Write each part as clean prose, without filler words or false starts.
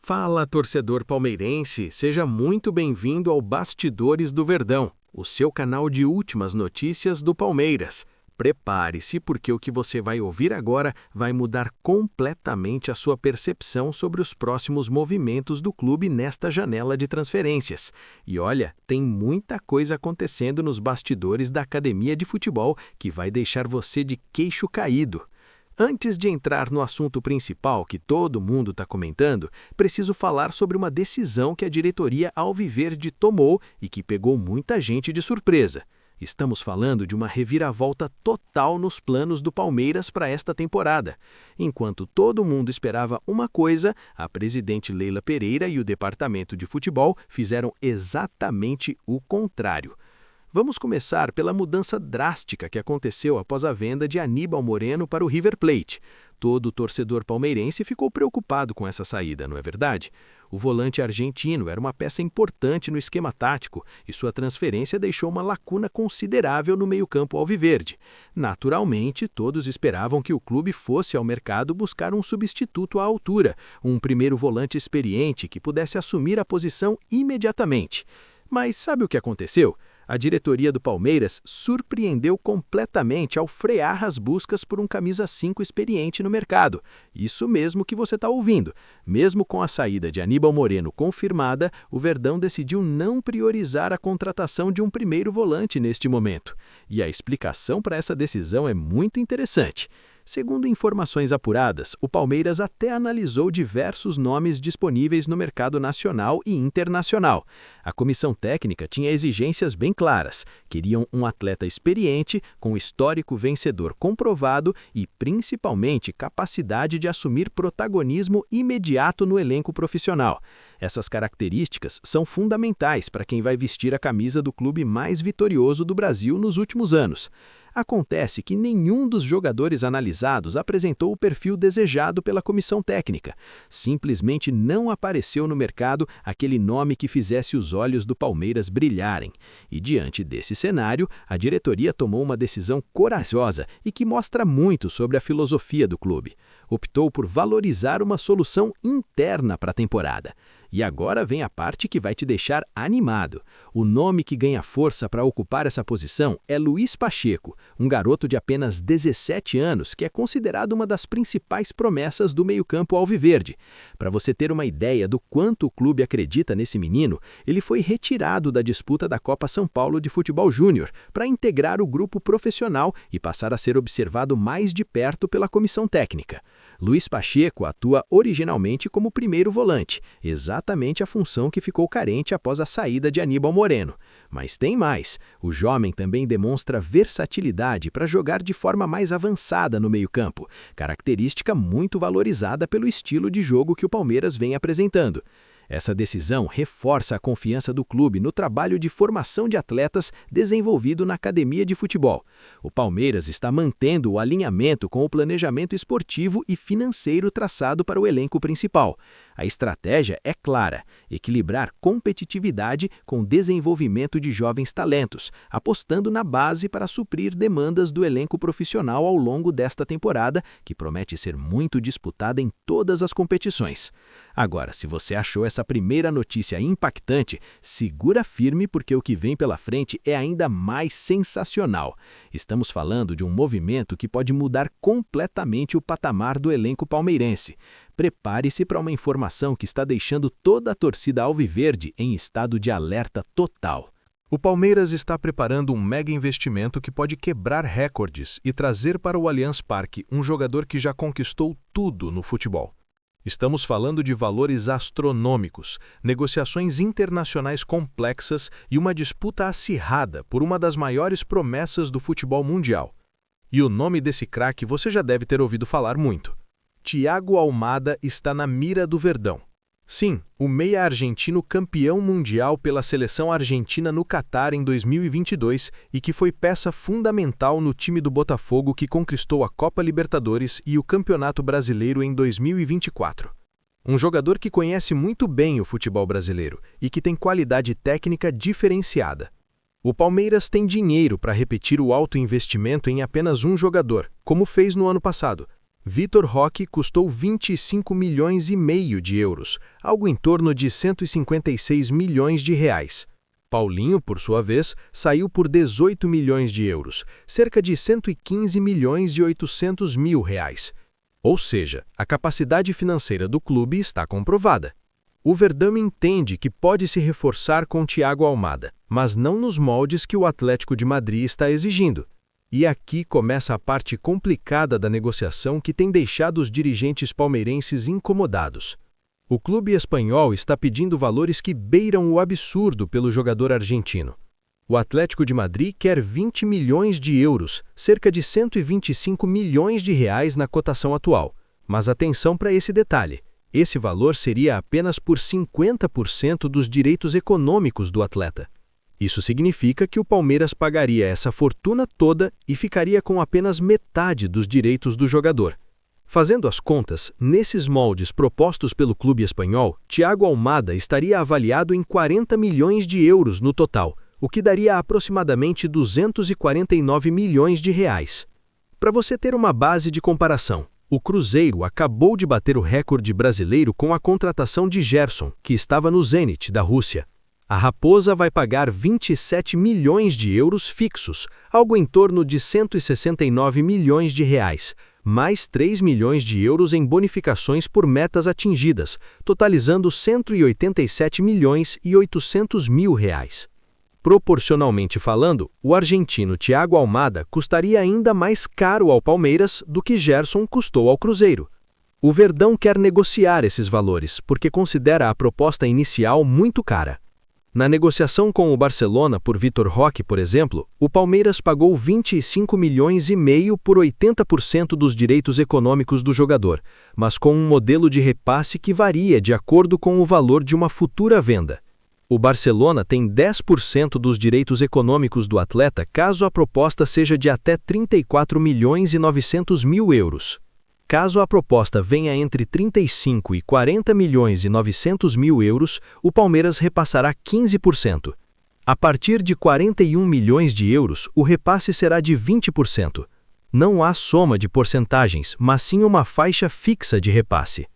Fala, torcedor palmeirense, seja muito bem-vindo ao Bastidores do Verdão, o seu canal de últimas notícias do Palmeiras. Prepare-se porque o que você vai ouvir agora vai mudar completamente a sua percepção sobre os próximos movimentos do clube nesta janela de transferências. E olha, tem muita coisa acontecendo nos bastidores da academia de futebol que vai deixar você de queixo caído. Antes de entrar no assunto principal que todo mundo está comentando, preciso falar sobre uma decisão que a diretoria Alviverde tomou e que pegou muita gente de surpresa. Estamos falando de uma reviravolta total nos planos do Palmeiras para esta temporada. Enquanto todo mundo esperava uma coisa, a presidente Leila Pereira e o departamento de futebol fizeram exatamente o contrário. Vamos começar pela mudança drástica que aconteceu após a venda de Aníbal Moreno para o River Plate. Todo torcedor palmeirense ficou preocupado com essa saída, não é verdade? O volante argentino era uma peça importante no esquema tático e sua transferência deixou uma lacuna considerável no meio-campo alviverde. Naturalmente, todos esperavam que o clube fosse ao mercado buscar um substituto à altura, um primeiro volante experiente que pudesse assumir a posição imediatamente. Mas sabe o que aconteceu? A diretoria do Palmeiras surpreendeu completamente ao frear as buscas por um camisa 5 experiente no mercado. Isso mesmo que você está ouvindo. Mesmo com a saída de Aníbal Moreno confirmada, o Verdão decidiu não priorizar a contratação de um primeiro volante neste momento. E a explicação para essa decisão é muito interessante. Segundo informações apuradas, o Palmeiras até analisou diversos nomes disponíveis no mercado nacional e internacional. A comissão técnica tinha exigências bem claras. Queriam um atleta experiente, com histórico vencedor comprovado e, principalmente, capacidade de assumir protagonismo imediato no elenco profissional. Essas características são fundamentais para quem vai vestir a camisa do clube mais vitorioso do Brasil nos últimos anos. Acontece que nenhum dos jogadores analisados apresentou o perfil desejado pela comissão técnica. Simplesmente não apareceu no mercado aquele nome que fizesse os olhos do Palmeiras brilharem. E diante desse cenário, a diretoria tomou uma decisão corajosa e que mostra muito sobre a filosofia do clube. Optou por valorizar uma solução interna para a temporada. E agora vem a parte que vai te deixar animado. O nome que ganha força para ocupar essa posição é Luiz Pacheco, um garoto de apenas 17 anos que é considerado uma das principais promessas do meio-campo alviverde. Para você ter uma ideia do quanto o clube acredita nesse menino, ele foi retirado da disputa da Copa São Paulo de Futebol Júnior para integrar o grupo profissional e passar a ser observado mais de perto pela comissão técnica. Luiz Pacheco atua originalmente como primeiro volante, exatamente a função que ficou carente após a saída de Aníbal Moreno. Mas tem mais, o jovem também demonstra versatilidade para jogar de forma mais avançada no meio-campo, característica muito valorizada pelo estilo de jogo que o Palmeiras vem apresentando. Essa decisão reforça a confiança do clube no trabalho de formação de atletas desenvolvido na academia de futebol. O Palmeiras está mantendo o alinhamento com o planejamento esportivo e financeiro traçado para o elenco principal. A estratégia é clara: equilibrar competitividade com desenvolvimento de jovens talentos, apostando na base para suprir demandas do elenco profissional ao longo desta temporada, que promete ser muito disputada em todas as competições. Agora, se você achou essa primeira notícia impactante, segura firme porque o que vem pela frente é ainda mais sensacional. Estamos falando de um movimento que pode mudar completamente o patamar do elenco palmeirense. Prepare-se para uma informação que está deixando toda a torcida alviverde em estado de alerta total. O Palmeiras está preparando um mega investimento que pode quebrar recordes e trazer para o Allianz Parque um jogador que já conquistou tudo no futebol. Estamos falando de valores astronômicos, negociações internacionais complexas e uma disputa acirrada por uma das maiores promessas do futebol mundial. E o nome desse craque você já deve ter ouvido falar muito. Thiago Almada está na mira do Verdão. Sim, o meia argentino campeão mundial pela seleção argentina no Catar em 2022 e que foi peça fundamental no time do Botafogo que conquistou a Copa Libertadores e o Campeonato Brasileiro em 2024. Um jogador que conhece muito bem o futebol brasileiro e que tem qualidade técnica diferenciada. O Palmeiras tem dinheiro para repetir o alto investimento em apenas um jogador, como fez no ano passado. Vitor Roque custou 25 milhões e meio de euros, algo em torno de 156 milhões de reais. Paulinho, por sua vez, saiu por 18 milhões de euros, cerca de 115 milhões e 800 mil reais. Ou seja, a capacidade financeira do clube está comprovada. O Verdão entende que pode se reforçar com Thiago Almada, mas não nos moldes que o Atlético de Madrid está exigindo. E aqui começa a parte complicada da negociação que tem deixado os dirigentes palmeirenses incomodados. O clube espanhol está pedindo valores que beiram o absurdo pelo jogador argentino. O Atlético de Madrid quer 20 milhões de euros, cerca de 125 milhões de reais na cotação atual. Mas atenção para esse detalhe. Esse valor seria apenas por 50% dos direitos econômicos do atleta. Isso significa que o Palmeiras pagaria essa fortuna toda e ficaria com apenas metade dos direitos do jogador. Fazendo as contas, nesses moldes propostos pelo clube espanhol, Thiago Almada estaria avaliado em 40 milhões de euros no total, o que daria aproximadamente 249 milhões de reais. Para você ter uma base de comparação, o Cruzeiro acabou de bater o recorde brasileiro com a contratação de Gerson, que estava no Zenit, da Rússia. A Raposa vai pagar 27 milhões de euros fixos, algo em torno de 169 milhões de reais, mais 3 milhões de euros em bonificações por metas atingidas, totalizando 187 milhões e 800 mil reais. Proporcionalmente falando, o argentino Thiago Almada custaria ainda mais caro ao Palmeiras do que Gerson custou ao Cruzeiro. O Verdão quer negociar esses valores, porque considera a proposta inicial muito cara. Na negociação com o Barcelona por Vitor Roque, por exemplo, o Palmeiras pagou 25 milhões e meio por 80% dos direitos econômicos do jogador, mas com um modelo de repasse que varia de acordo com o valor de uma futura venda. O Barcelona tem 10% dos direitos econômicos do atleta caso a proposta seja de até 34 milhões e 900 mil euros. Caso a proposta venha entre 35 e 40 milhões e 900 mil euros, o Palmeiras repassará 15%. A partir de 41 milhões de euros, o repasse será de 20%. Não há soma de porcentagens, mas sim uma faixa fixa de repasse.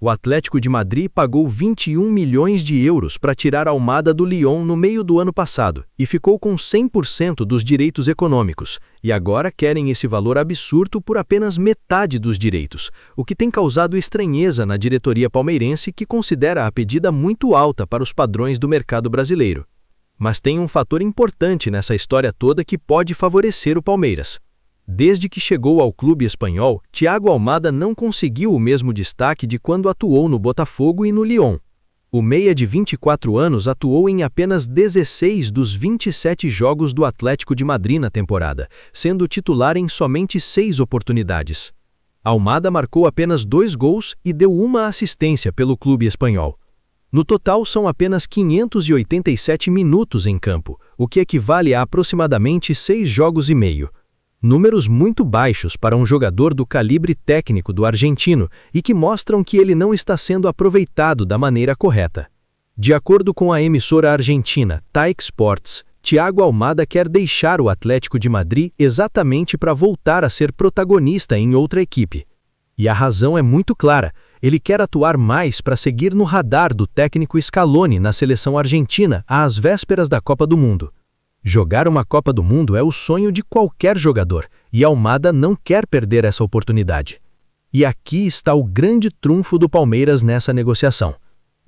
O Atlético de Madrid pagou 21 milhões de euros para tirar Almada do Lyon no meio do ano passado e ficou com 100% dos direitos econômicos, e agora querem esse valor absurdo por apenas metade dos direitos, o que tem causado estranheza na diretoria palmeirense, que considera a pedida muito alta para os padrões do mercado brasileiro. Mas tem um fator importante nessa história toda que pode favorecer o Palmeiras. Desde que chegou ao clube espanhol, Thiago Almada não conseguiu o mesmo destaque de quando atuou no Botafogo e no Lyon. O meia de 24 anos atuou em apenas 16 dos 27 jogos do Atlético de Madrid na temporada, sendo titular em somente 6 oportunidades. Almada marcou apenas 2 gols e deu uma assistência pelo clube espanhol. No total, são apenas 587 minutos em campo, o que equivale a aproximadamente 6 jogos e meio. Números muito baixos para um jogador do calibre técnico do argentino e que mostram que ele não está sendo aproveitado da maneira correta. De acordo com a emissora argentina TAIC Sports, Thiago Almada quer deixar o Atlético de Madrid exatamente para voltar a ser protagonista em outra equipe. E a razão é muito clara: ele quer atuar mais para seguir no radar do técnico Scaloni na seleção argentina às vésperas da Copa do Mundo. Jogar uma Copa do Mundo é o sonho de qualquer jogador, e Almada não quer perder essa oportunidade. E aqui está o grande trunfo do Palmeiras nessa negociação.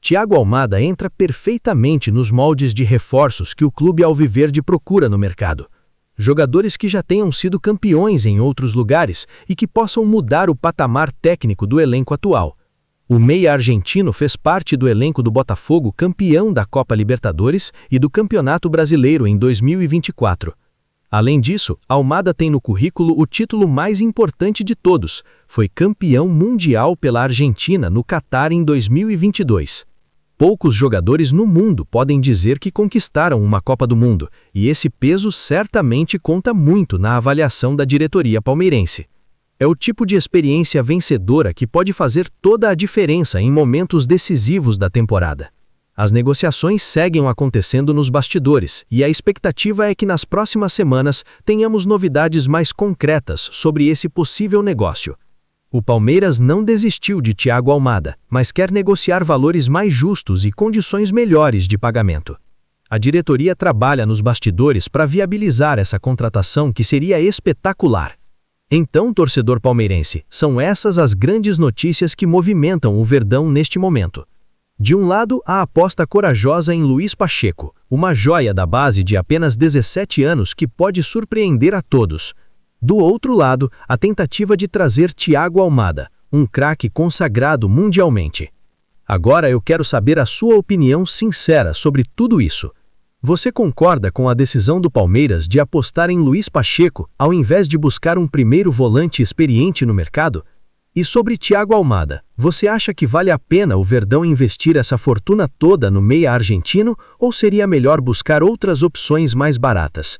Thiago Almada entra perfeitamente nos moldes de reforços que o clube alviverde procura no mercado. Jogadores que já tenham sido campeões em outros lugares e que possam mudar o patamar técnico do elenco atual. O meia argentino fez parte do elenco do Botafogo, campeão da Copa Libertadores e do Campeonato Brasileiro em 2024. Além disso, Almada tem no currículo o título mais importante de todos: foi campeão mundial pela Argentina no Catar em 2022. Poucos jogadores no mundo podem dizer que conquistaram uma Copa do Mundo, e esse peso certamente conta muito na avaliação da diretoria palmeirense. É o tipo de experiência vencedora que pode fazer toda a diferença em momentos decisivos da temporada. As negociações seguem acontecendo nos bastidores e a expectativa é que nas próximas semanas tenhamos novidades mais concretas sobre esse possível negócio. O Palmeiras não desistiu de Thiago Almada, mas quer negociar valores mais justos e condições melhores de pagamento. A diretoria trabalha nos bastidores para viabilizar essa contratação que seria espetacular. Então, torcedor palmeirense, são essas as grandes notícias que movimentam o Verdão neste momento. De um lado, a aposta corajosa em Luiz Pacheco, uma joia da base de apenas 17 anos que pode surpreender a todos. Do outro lado, a tentativa de trazer Thiago Almada, um craque consagrado mundialmente. Agora eu quero saber a sua opinião sincera sobre tudo isso. Você concorda com a decisão do Palmeiras de apostar em Luiz Pacheco ao invés de buscar um primeiro volante experiente no mercado? E sobre Thiago Almada, você acha que vale a pena o Verdão investir essa fortuna toda no meia argentino ou seria melhor buscar outras opções mais baratas?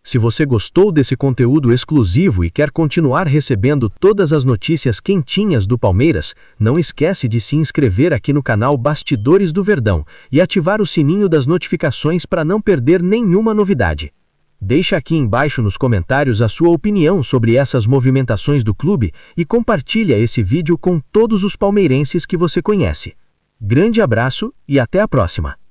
Se você gostou desse conteúdo exclusivo e quer continuar recebendo todas as notícias quentinhas do Palmeiras, não esquece de se inscrever aqui no canal Bastidores do Verdão e ativar o sininho das notificações para não perder nenhuma novidade. Deixa aqui embaixo nos comentários a sua opinião sobre essas movimentações do clube e compartilha esse vídeo com todos os palmeirenses que você conhece. Grande abraço e até a próxima!